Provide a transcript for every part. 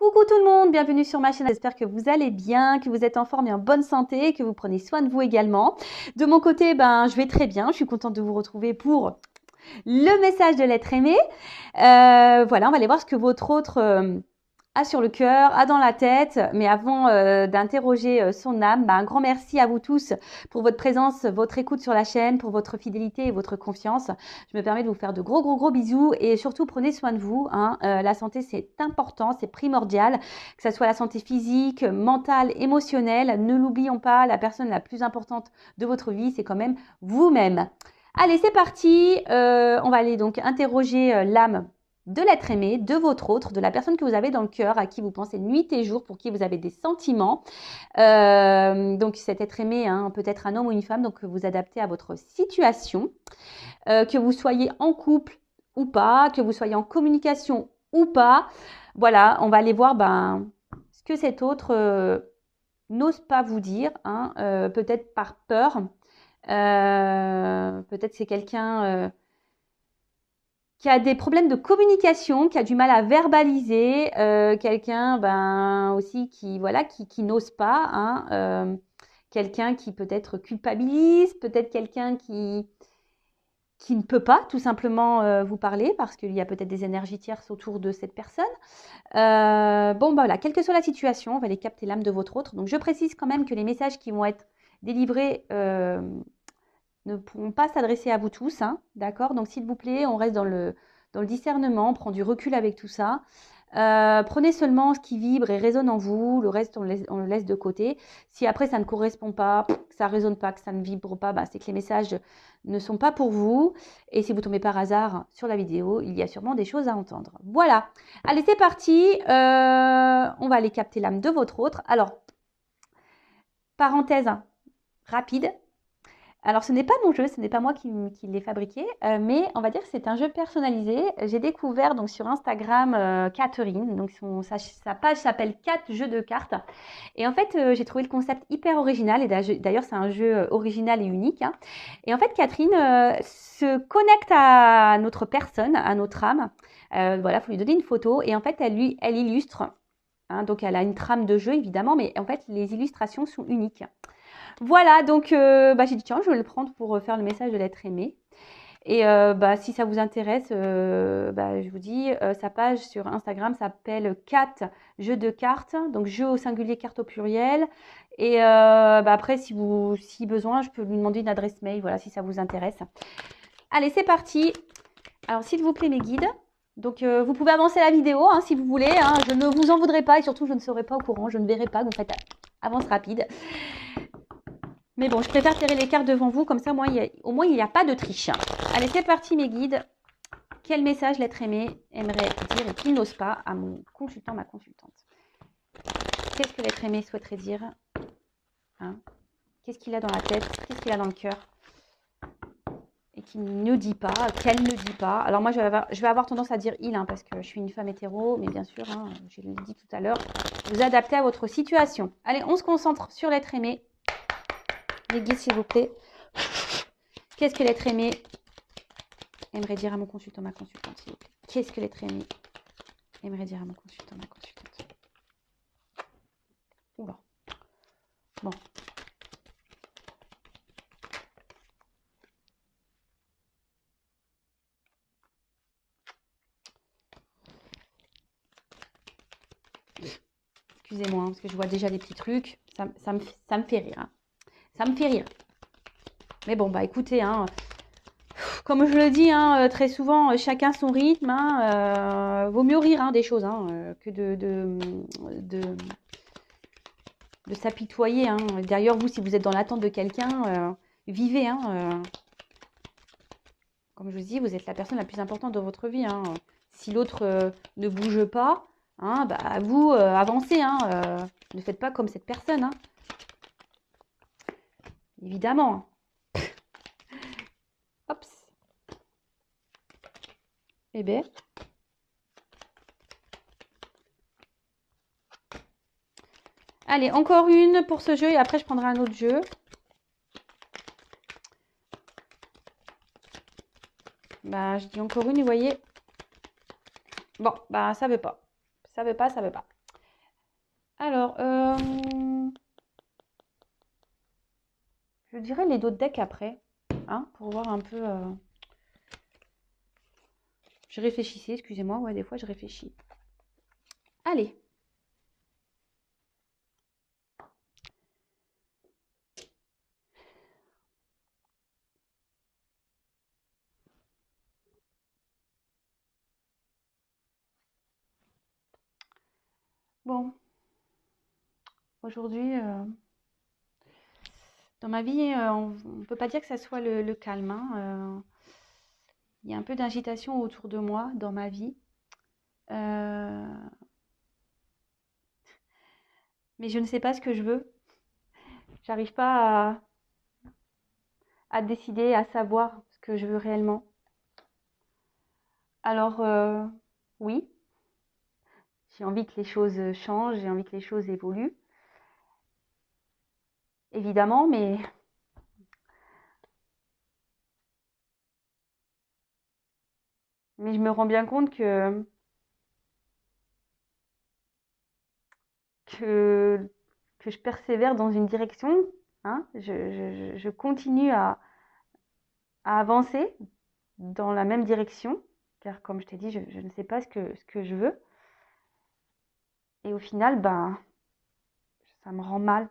Coucou tout le monde, bienvenue sur ma chaîne. J'espère que vous allez bien, que vous êtes en forme et en bonne santé, que vous prenez soin de vous également. De mon côté, je vais très bien. Je suis contente de vous retrouver pour le message de l'être aimé. Voilà, on va aller voir ce que votre autre a sur le cœur, a dans la tête. Mais avant d'interroger son âme, un grand merci à vous tous pour votre présence, votre écoute sur la chaîne, pour votre fidélité et votre confiance. Je me permets de vous faire de gros bisous et surtout prenez soin de vous. La santé, c'est important, c'est primordial, que ce soit la santé physique, mentale, émotionnelle. Ne l'oublions pas, la personne la plus importante de votre vie, c'est quand même vous-même. Allez, c'est parti. On va aller donc interroger l'âme de l'être aimé, de votre autre, de la personne que vous avez dans le cœur, à qui vous pensez nuit et jour, pour qui vous avez des sentiments. Donc cet être aimé, peut être un homme ou une femme, donc vous adaptez à votre situation. Que vous soyez en couple ou pas, que vous soyez en communication ou pas. Voilà, on va aller voir ce que cet autre n'ose pas vous dire, peut-être par peur. Peut-être c'est quelqu'un qui a des problèmes de communication, qui a du mal à verbaliser, quelqu'un aussi qui n'ose pas, quelqu'un qui peut-être culpabilise, peut-être quelqu'un qui ne peut pas tout simplement vous parler parce qu'il y a peut-être des énergies tierces autour de cette personne. Voilà, quelle que soit la situation, on va aller capter l'âme de votre autre. Donc je précise quand même que les messages qui vont être délivrés ne pourront pas s'adresser à vous tous, d'accord? Donc s'il vous plaît, on reste dans le discernement, on prend du recul avec tout ça. Prenez seulement ce qui vibre et résonne en vous, le reste on le laisse de côté. Si après ça ne correspond pas, que ça ne résonne pas, que ça ne vibre pas, c'est que les messages ne sont pas pour vous. Et si vous tombez par hasard sur la vidéo, il y a sûrement des choses à entendre. Voilà, allez c'est parti, on va aller capter l'âme de votre autre. Alors, parenthèse rapide. Alors, ce n'est pas mon jeu, ce n'est pas moi qui l'ai fabriqué, mais on va dire que c'est un jeu personnalisé. J'ai découvert donc sur Instagram Catherine, donc sa page s'appelle 4 jeux de cartes. Et en fait, j'ai trouvé le concept hyper original, et d'ailleurs, c'est un jeu original et unique. Et en fait, Catherine se connecte à notre personne, à notre âme. Voilà, il faut lui donner une photo, et en fait, elle illustre. Donc, elle a une trame de jeu, évidemment, mais en fait, les illustrations sont uniques. Voilà, donc j'ai dit tiens, je vais le prendre pour faire le message de l'être aimé. Et si ça vous intéresse, je vous dis, sa page sur Instagram s'appelle 4 jeux de cartes, donc jeux au singulier, cartes au pluriel. Et après, si besoin, je peux lui demander une adresse mail, voilà, si ça vous intéresse. Allez, c'est parti. Alors, s'il vous plaît, mes guides. Donc, vous pouvez avancer la vidéo si vous voulez. Je ne vous en voudrais pas et surtout, je ne serai pas au courant, je ne verrai pas. Donc, faites avance rapide. Mais bon, je préfère tirer les cartes devant vous, comme ça, au moins, il n'y a pas de triche. Allez, c'est parti, mes guides. Quel message l'être aimé aimerait dire et qu'il n'ose pas à mon consultant, ma consultante? Qu'est-ce que l'être aimé souhaiterait dire? Qu'est-ce qu'il a dans la tête? Qu'est-ce qu'il a dans le cœur? Et qu'il ne dit pas, qu'elle ne dit pas. Alors moi, je vais avoir tendance à dire il, parce que je suis une femme hétéro, mais bien sûr, je l'ai dit tout à l'heure, vous adaptez à votre situation. Allez, on se concentre sur l'être aimé. Les guides, s'il vous plaît. Qu'est-ce que l'être aimé aimerait dire à mon consultant, ma consultante, s'il vous plaît? Qu'est-ce que l'être aimé aimerait dire à mon consultant, ma consultante? Oula. Bon. Excusez-moi, parce que je vois déjà des petits trucs. Ça me fait rire. Ça me fait rire. Mais bon, écoutez, comme je le dis très souvent, chacun son rythme. Vaut mieux rire des choses que de s'apitoyer. D'ailleurs, vous, si vous êtes dans l'attente de quelqu'un, vivez. Comme je vous dis, vous êtes la personne la plus importante de votre vie. Si l'autre ne bouge pas, vous, avancez. Ne faites pas comme cette personne. Évidemment. Hop. Eh bien. Allez, encore une pour ce jeu et après je prendrai un autre jeu. Je dis encore une, vous voyez. Bon, ça veut pas. Ça veut pas. Alors, je dirais les d'autres decks après, hein, pour voir un peu. Je réfléchissais, excusez-moi, ouais, des fois je réfléchis. Allez. Bon, aujourd'hui, dans ma vie, on ne peut pas dire que ça soit le calme, hein, il y a un peu d'agitation autour de moi dans ma vie. Euh, mais je ne sais pas ce que je veux. J'arrive pas à décider, à savoir ce que je veux réellement. Alors, oui, j'ai envie que les choses changent, j'ai envie que les choses évoluent, évidemment, mais je me rends bien compte que, que je persévère dans une direction, hein, je continue à avancer dans la même direction, car comme je t'ai dit, je ne sais pas ce que je veux. Et au final, ben, ça me rend mal.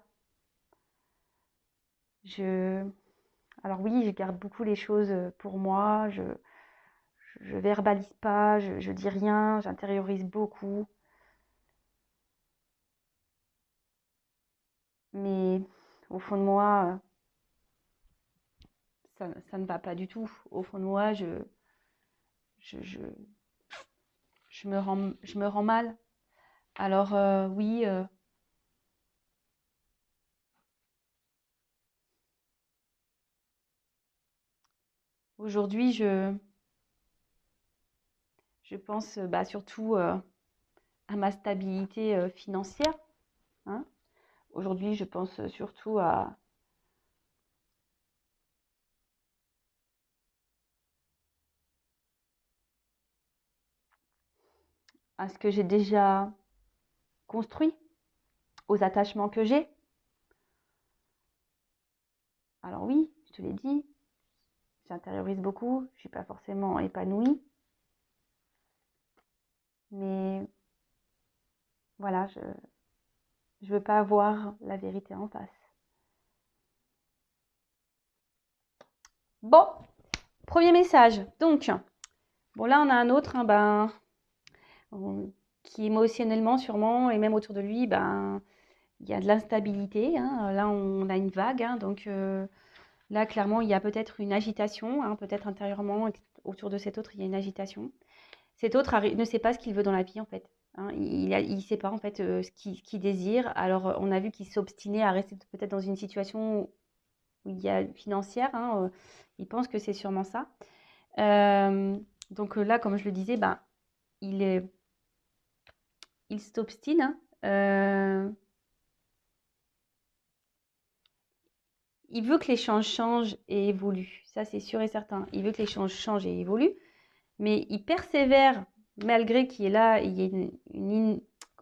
Je... Alors oui, je garde beaucoup les choses pour moi, je verbalise pas, je dis rien, j'intériorise beaucoup. Mais au fond de moi, ça ne va pas du tout. Au fond de moi, je, je, je me rends mal. Alors oui, aujourd'hui, je pense bah, surtout à ma stabilité financière, hein. Aujourd'hui, je pense surtout à ce que j'ai déjà construit, aux attachements que j'ai. Alors oui, je te l'ai dit, j'intériorise beaucoup, je ne suis pas forcément épanouie, mais voilà, je ne veux pas avoir la vérité en face. Bon, premier message. Donc, bon là on a un autre, hein, ben, qui émotionnellement sûrement, et même autour de lui, ben, il y a de l'instabilité, hein. Là on a une vague, hein, donc là clairement il y a peut-être une agitation, hein, peut-être intérieurement, autour de cet autre il y a une agitation. Cet autre ne sait pas ce qu'il veut dans la vie en fait, hein. Il ne sait pas en fait ce qu'il désire. Alors on a vu qu'il s'obstinait à rester peut-être dans une situation où il y a financière, hein, il pense que c'est sûrement ça. Euh, donc là, comme je le disais, ben, il est, il s'obstine, hein. Il veut que l'échange change et évolue. Ça, c'est sûr et certain. Il veut que l'échange change et évolue, mais il persévère malgré qu'il y ait là, il y ait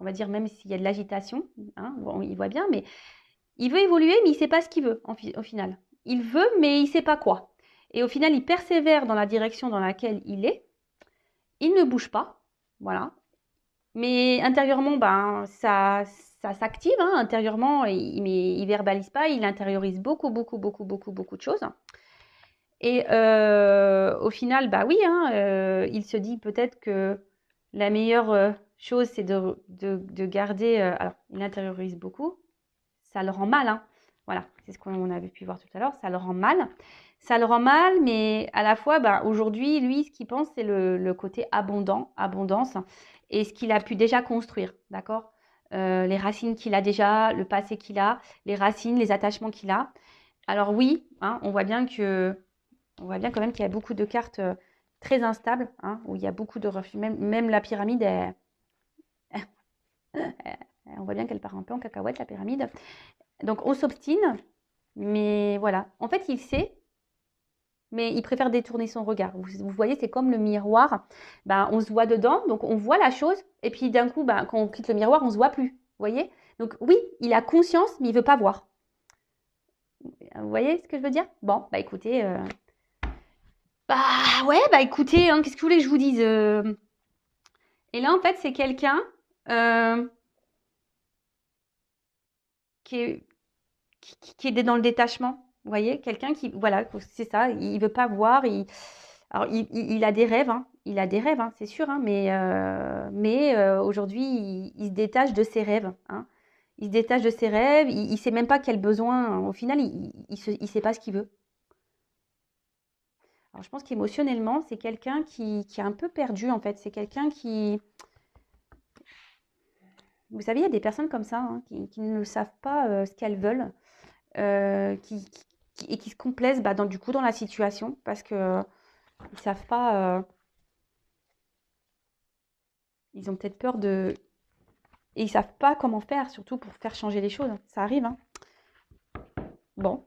on va dire, même s'il y a de l'agitation, hein, bon, il voit bien, mais il veut évoluer, mais il ne sait pas ce qu'il veut au final. Il veut, mais il ne sait pas quoi. Et au final, il persévère dans la direction dans laquelle il est. Il ne bouge pas, voilà. Mais intérieurement, ben, ça s'active, hein, intérieurement, mais il verbalise pas, il intériorise beaucoup, beaucoup, beaucoup, beaucoup, beaucoup de choses. Et au final, bah oui, hein, il se dit peut-être que la meilleure chose, c'est de garder. Alors, il intériorise beaucoup, ça le rend mal, hein. Voilà, c'est ce qu'on avait pu voir tout à l'heure, ça le rend mal. Ça le rend mal, mais à la fois, bah, aujourd'hui, lui, ce qu'il pense, c'est le côté abondance, et ce qu'il a pu déjà construire, d'accord. Les racines qu'il a déjà, le passé qu'il a, les racines, les attachements qu'il a. Alors oui, hein, on voit bien quand même qu'il y a beaucoup de cartes très instables, hein, où il y a beaucoup de refus. Même la pyramide, on voit bien qu'elle part un peu en cacahuète, la pyramide. Donc on s'obstine, mais voilà. En fait, il sait, mais il préfère détourner son regard. Vous voyez, c'est comme le miroir. Ben, on se voit dedans, donc on voit la chose, et puis d'un coup, ben, quand on quitte le miroir, on ne se voit plus. Vous voyez? Donc oui, il a conscience, mais il veut pas voir. Vous voyez ce que je veux dire? Bon, bah écoutez, bah ouais, bah écoutez, hein, qu'est-ce que vous voulez que je vous dise? Et là, en fait, c'est quelqu'un euh, qui est, qui est dans le détachement. Vous voyez, quelqu'un qui, voilà, c'est ça, il veut pas voir. Alors, il a des rêves, hein, il a des rêves, hein, c'est sûr, hein, mais aujourd'hui, il se détache de ses rêves, hein. Il se détache de ses rêves, il sait même pas quel besoin, au final, il sait pas ce qu'il veut. Alors, je pense qu'émotionnellement, c'est quelqu'un qui est un peu perdu, en fait. C'est quelqu'un qui, vous savez, il y a des personnes comme ça, hein, qui ne savent pas ce qu'elles veulent, et qui se complaisent bah, du coup dans la situation parce que ils savent pas, ils ont peut-être peur de, et ils savent pas comment faire, surtout pour faire changer les choses. Ça arrive, hein. Bon,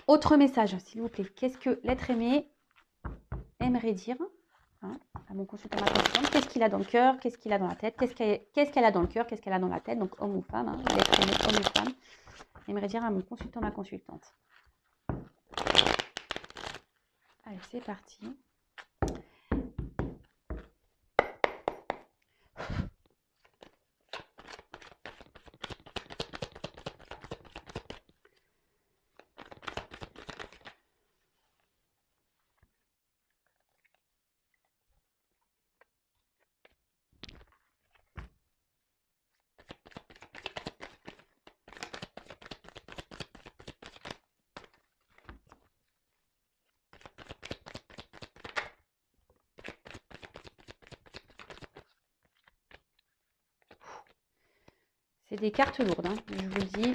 autre message, s'il vous plaît. Qu'est-ce que l'être aimé aimerait dire, hein, à mon consultant, ma consultante? Qu'est-ce qu'il a dans le cœur? Qu'est-ce qu'il a dans la tête? Qu'est-ce qu'elle a dans le cœur? Qu'est-ce qu'elle a dans la tête? Donc homme ou femme, hein, l'être aimé, homme ou femme, aimerait dire à mon consultant, ma consultante. Allez, c'est parti. C'est des cartes lourdes, hein, je vous le dis.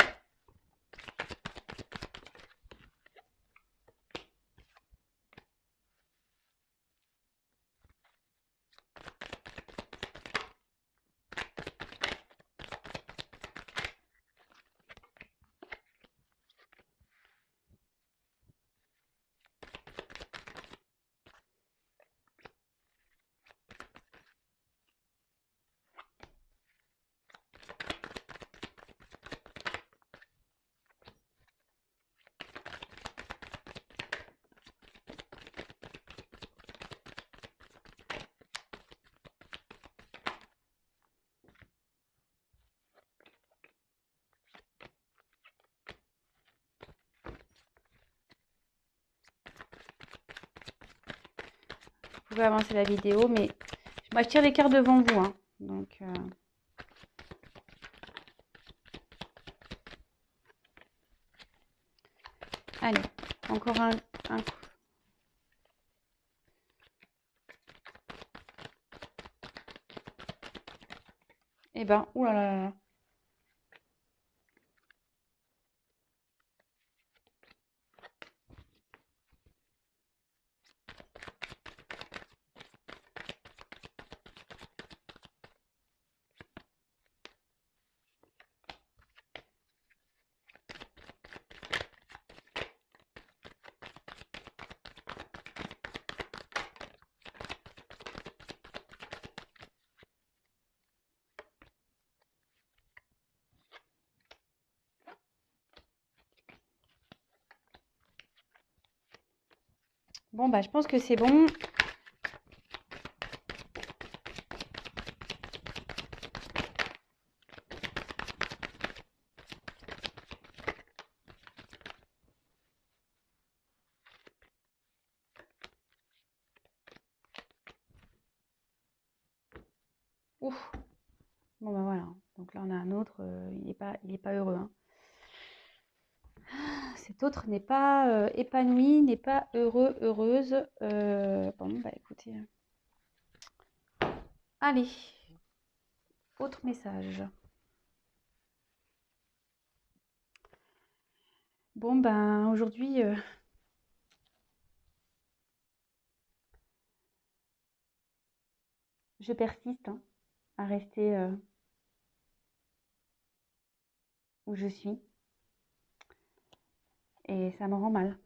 Vous pouvez avancer la vidéo, mais moi je tire les cartes devant vous, hein. Donc, allez, encore un coup. Eh ben, oulala. Là là. Bon, bah, je pense que c'est bon. Ouf. Bon, bah voilà. Donc là, on a un autre. Il est pas heureux, hein. Cet autre n'est pas épanoui, n'est pas heureux, heureuse. Bon, bah écoutez. Allez, autre message. Bon, ben aujourd'hui, je persiste, hein, à rester où je suis. Et ça me rend mal.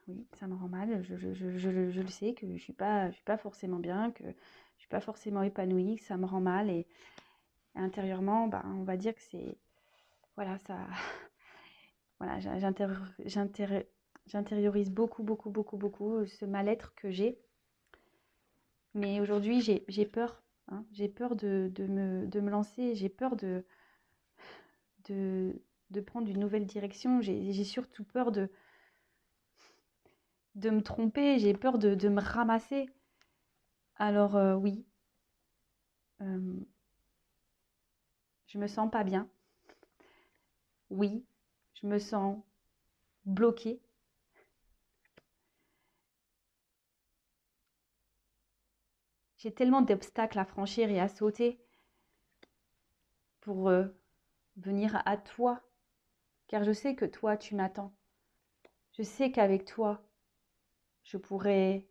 Oui, ça me rend mal. Je le sais que je suis pas forcément bien, que je suis pas forcément épanouie, que ça me rend mal. Et intérieurement, ben, on va dire que c'est, voilà, ça, voilà, j'intériorise beaucoup, beaucoup, beaucoup, beaucoup ce mal-être que j'ai. Mais aujourd'hui, j'ai peur, hein. J'ai peur de me lancer, j'ai peur de, de prendre une nouvelle direction. J'ai surtout peur de me tromper, j'ai peur de me ramasser. Alors oui, euh, je me sens pas bien. Oui, je me sens bloquée. J'ai tellement d'obstacles à franchir et à sauter pour venir à toi, car je sais que toi, tu m'attends. Je sais qu'avec toi, je pourrais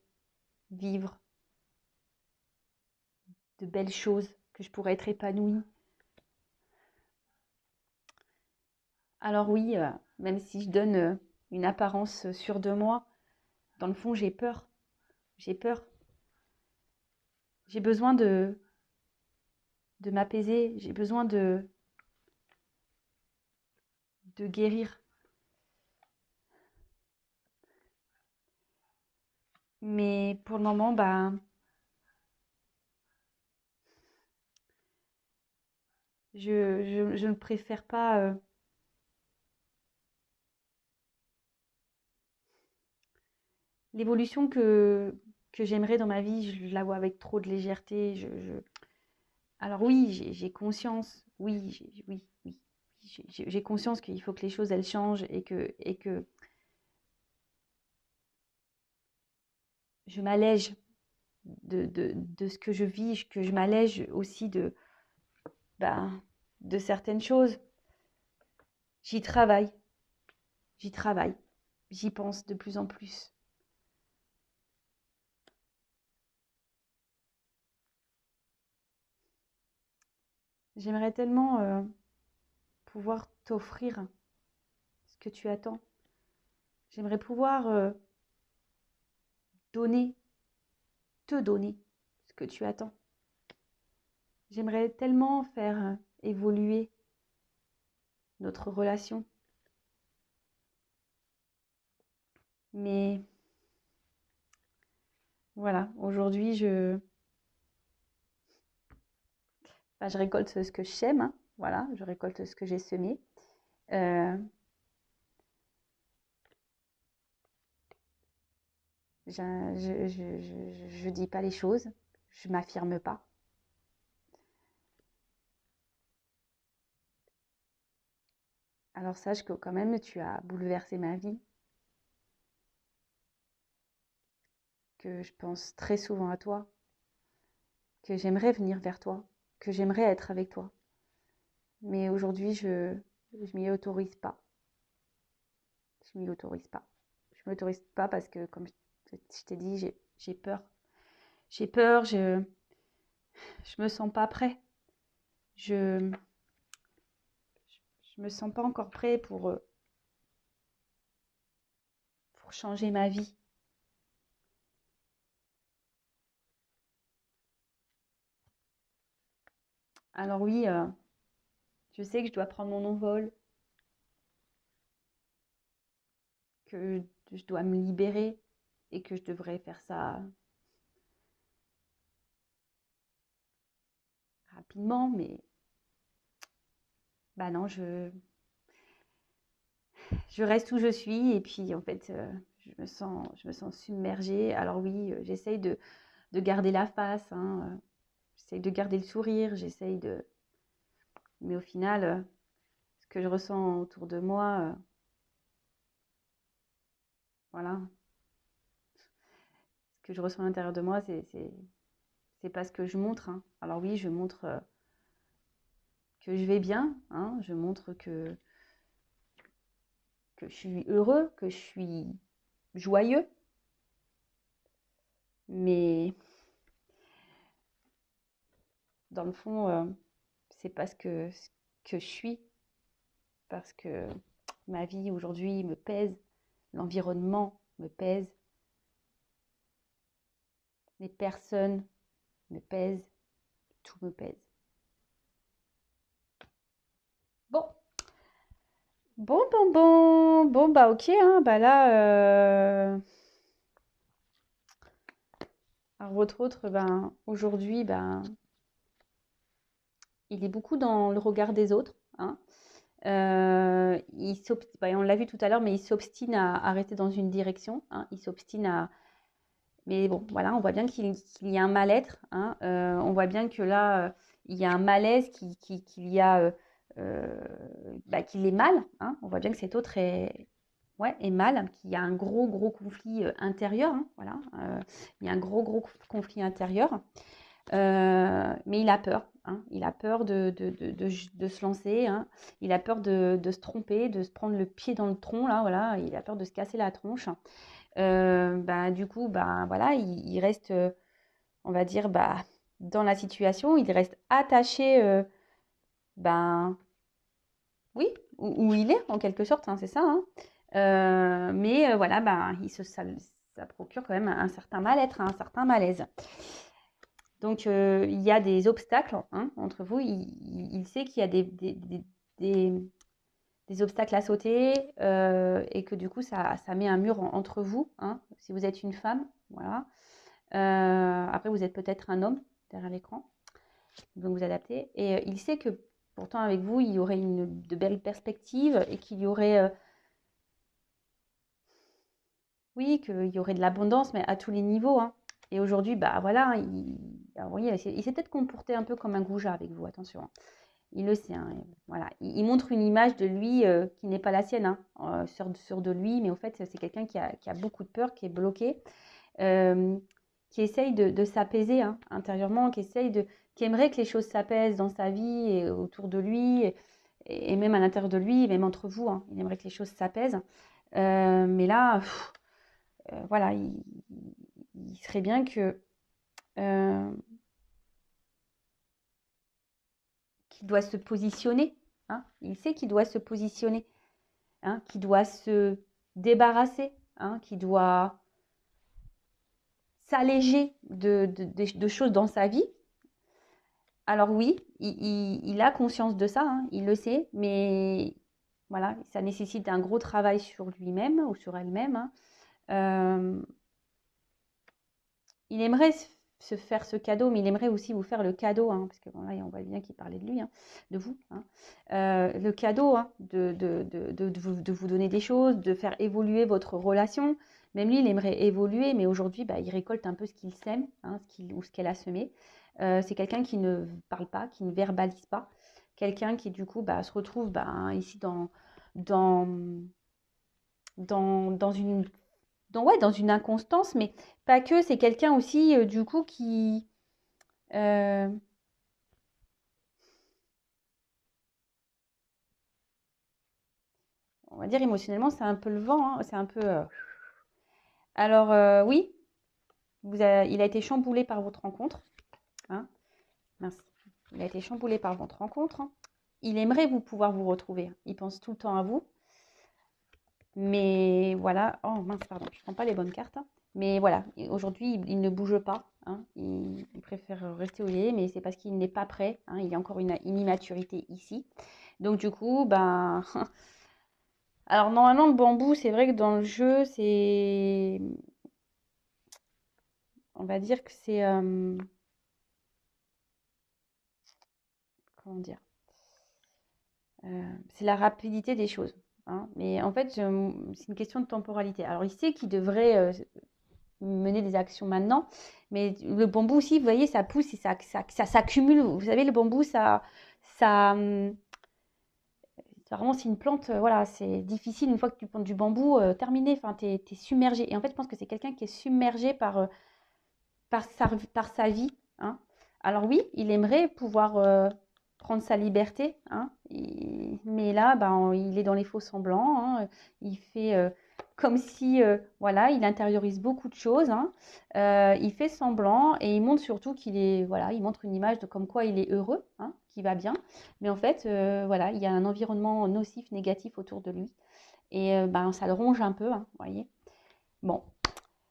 vivre de belles choses, que je pourrais être épanouie. Alors oui, même si je donne une apparence sûre de moi, dans le fond, j'ai peur. J'ai peur. J'ai besoin de m'apaiser. J'ai besoin de guérir. Mais pour le moment, bah, je ne préfère pas. L'évolution que j'aimerais dans ma vie, je la vois avec trop de légèreté. Alors oui, j'ai conscience. Oui, oui. J'ai conscience qu'il faut que les choses, elles changent et que je m'allège de ce que je vis, que je m'allège aussi ben, de certaines choses. J'y travaille, j'y travaille, j'y pense de plus en plus. J'aimerais tellement pouvoir t'offrir ce que tu attends. J'aimerais pouvoir donner, te donner ce que tu attends. J'aimerais tellement faire évoluer notre relation. Mais voilà, aujourd'hui, enfin, je récolte ce que je sème, hein. Voilà, je récolte ce que j'ai semé. Euh, je dis pas les choses, je m'affirme pas. Alors sache que quand même, tu as bouleversé ma vie, que je pense très souvent à toi, que j'aimerais venir vers toi, que j'aimerais être avec toi. Mais aujourd'hui, je m'y autorise pas. Je m'y autorise pas. Je m'autorise pas parce que, comme je t'ai dit, j'ai peur. J'ai peur, je me sens pas prêt. Je, je me sens pas encore prêt pour changer ma vie. Alors oui, je sais que je dois prendre mon envol, que je dois me libérer et que je devrais faire ça rapidement, mais bah non, je reste où je suis et puis en fait, je me sens submergée. Alors oui, j'essaye de garder la face, hein, j'essaye de garder le sourire, j'essaye de... Mais au final, ce que je ressens autour de moi, voilà, ce que je ressens à l'intérieur de moi, c'est pas ce que je montre, hein. Alors oui, je montre que je vais bien, hein, je montre que je suis heureux, que je suis joyeux, mais dans le fond, c'est pas ce que je suis, parce que ma vie aujourd'hui me pèse, l'environnement me pèse, les personnes me pèsent, tout me pèse. Bon, bah ok, hein, bah là, alors votre autre, ben, aujourd'hui, ben, il est beaucoup dans le regard des autres, hein. On l'a vu tout à l'heure, mais il s'obstine à rester dans une direction, hein. Il s'obstine à... Mais bon, voilà, on voit bien qu'il y a un mal-être, hein. On voit bien que là, il y a un malaise, qu'il y a, euh, bah, qu'il est mal, hein. On voit bien que cet autre est, ouais, est mal, qu'il y a un gros conflit intérieur, hein, voilà. Il y a un gros conflit intérieur. Mais il a peur, hein. Il a peur de se lancer, hein. Il a peur de se tromper, de se prendre le pied dans le tronc, là, voilà. Il a peur de se casser la tronche. Bah, du coup, bah, voilà, il reste, on va dire, bah, dans la situation, il reste attaché, ben, oui, où il est, en quelque sorte, hein, c'est ça, hein. Mais voilà, ben, ça procure quand même un certain mal-être, un certain malaise. Donc, il y a des obstacles, hein, entre vous. Il sait qu'il y a des- des obstacles à sauter et que du coup, ça met un mur entre vous, hein, si vous êtes une femme. Voilà. Après, vous êtes peut-être un homme derrière l'écran, donc vous adaptez. Et il sait que pourtant, avec vous, il y aurait de belles perspectives et qu'il y aurait, oui, qu'il y aurait de l'abondance, mais à tous les niveaux, hein. Et aujourd'hui, bah voilà, alors, oui, il s'est peut-être comporté un peu comme un goujat avec vous, attention, hein. Il le sait, hein, voilà. Il montre une image de lui qui n'est pas la sienne, hein, sûr de lui, mais au fait, c'est quelqu'un qui a beaucoup de peur, qui est bloqué, euh, qui essaye de s'apaiser, hein, intérieurement, qui aimerait que les choses s'apaisent dans sa vie et autour de lui, et même à l'intérieur de lui, même entre vous, hein. Il aimerait que les choses s'apaisent. Mais là, voilà, il serait bien euh, qu'il doit se positionner, hein. Il sait qu'il doit se positionner, hein, qu'il doit se débarrasser, hein, qu'il doit s'alléger de choses dans sa vie. Alors oui, il a conscience de ça, hein, il le sait, mais voilà, ça nécessite un gros travail sur lui-même ou sur elle-même, hein. Euh, il aimerait se faire ce cadeau, mais il aimerait aussi vous faire le cadeau, hein, parce que voilà, on voit bien qu'il parlait de lui, hein, de vous, hein. Le cadeau, hein, de vous donner des choses, de faire évoluer votre relation. Même lui, il aimerait évoluer, mais aujourd'hui, bah, il récolte un peu ce qu'il sème, hein, ou ce qu'elle a semé. C'est quelqu'un qui ne parle pas, qui ne verbalise pas, quelqu'un qui du coup bah, se retrouve bah, ici dans, dans une ouais, dans une inconstance, mais pas que, c'est quelqu'un aussi, du coup, euh, on va dire émotionnellement, c'est un peu le vent, hein, c'est un peu... Alors, oui, il a été chamboulé par votre rencontre, hein, mince. Il a été chamboulé par votre rencontre, hein. Il aimerait vous pouvoir vous retrouver, hein. Il pense tout le temps à vous, mais voilà. Oh mince, pardon, je ne prends pas les bonnes cartes, hein. Mais voilà, aujourd'hui, il ne bouge pas, hein. Il préfère rester où il est, mais c'est parce qu'il n'est pas prêt, hein. Il y a encore une immaturité ici. Donc du coup, ben... Alors normalement, le bambou, c'est vrai que dans le jeu, c'est... On va dire que c'est... comment dire? C'est la rapidité des choses, hein. Mais en fait, c'est une question de temporalité. Alors il sait qu'il devrait mener des actions maintenant, mais le bambou aussi, vous voyez, ça pousse et ça s'accumule. Vous savez, le bambou, ça, vraiment, c'est une plante, voilà, c'est difficile une fois que tu plantes du bambou, terminé, enfin, t'es submergé. Et en fait, je pense que c'est quelqu'un qui est submergé par sa vie, hein. Alors oui, il aimerait pouvoir prendre sa liberté, hein, mais là, ben, il est dans les faux semblants, hein. Il fait comme si, voilà, il intériorise beaucoup de choses, hein. Il fait semblant et il montre surtout qu'il est, voilà, il montre une image de comme quoi il est heureux, hein, qu'il va bien. Mais en fait, voilà, il y a un environnement nocif, négatif autour de lui. Et ben, ça le ronge un peu, hein, vous voyez. Bon,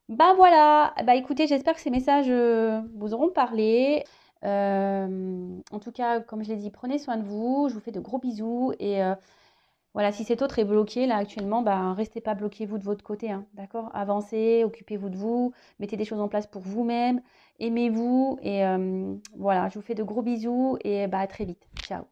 bah voilà, bah écoutez, j'espère que ces messages vous auront parlé. En tout cas, comme je l'ai dit, prenez soin de vous. Je vous fais de gros bisous et Voilà, si cet autre est bloqué là actuellement, bah, restez pas bloqué vous de votre côté, hein, d'accord? Avancez, occupez-vous de vous, mettez des choses en place pour vous-même, aimez-vous et voilà, je vous fais de gros bisous et bah, à très vite. Ciao.